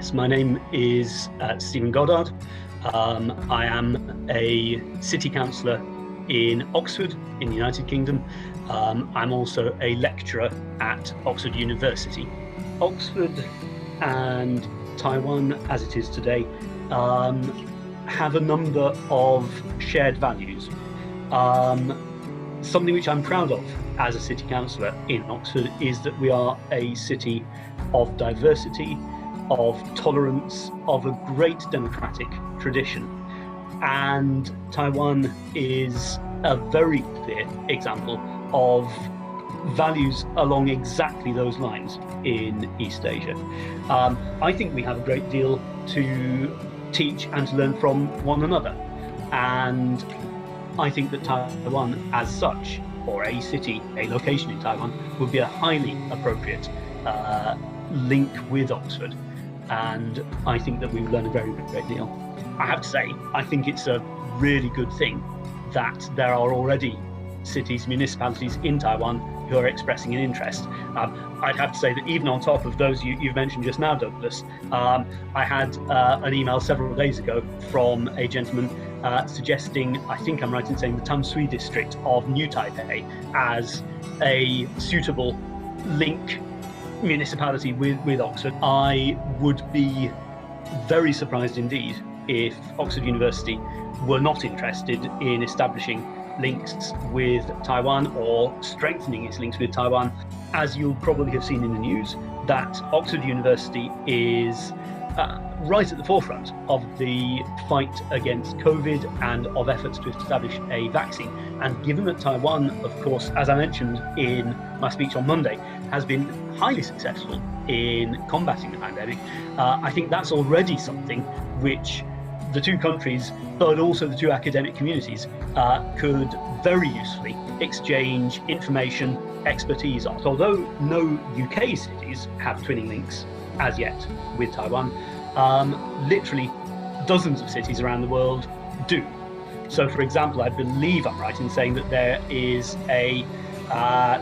Yes, my name is Stephen Goddard. I am a city councillor in Oxford in the United Kingdom. I'm also a lecturer at Oxford University. Oxford and Taiwan, as it is today, have a number of shared values. Something which I'm proud of as a city councillor in Oxford is that we are a city of diversity, of tolerance, of a great democratic tradition. And Taiwan is a very clear example of values along exactly those lines in East Asia. I think we have a great deal to teach and to learn from one another. And I think that Taiwan as such, or a city, a location in Taiwan, would be a highly appropriate link with Oxford. And I think that we would learn a very great deal. I have to say, I think it's a really good thing that there are already cities, municipalities in Taiwan who are expressing an interest. I'd have to say that even on top of those you've mentioned just now, Douglas, I had an email several days ago from a gentleman suggesting, I think I'm right in saying, the Tamsui district of New Taipei as a suitable link municipality with Oxford. I would be very surprised indeed if Oxford University were not interested in establishing links with Taiwan or strengthening its links with Taiwan. As you'll probably have seen in the news, that Oxford University is right at the forefront of the fight against COVID and of efforts to establish a vaccine. And given that Taiwan, of course, as I mentioned in my speech on Monday, has been highly successful in combating the pandemic, I think that's already something which the two countries, but also the two academic communities, could very usefully exchange information, expertise on. Although no UK cities have twinning links as yet with Taiwan, literally dozens of cities around the world do. So, for example, I believe I'm right in saying that there is a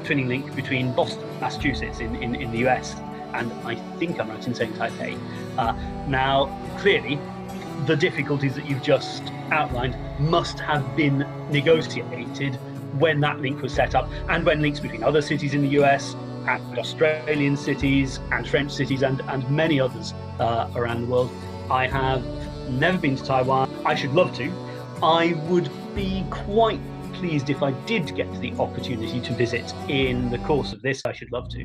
twinning link between Boston, Massachusetts in the US, and I think I'm right in saying Taipei. Now, clearly, the difficulties that you've just outlined must have been negotiated when that link was set up, and when links between other cities in the US and Australian cities and French cities and many others around the world. I have never been to Taiwan. I should love to. I would be quite pleased if I did get the opportunity to visit in the course of this. I should love to.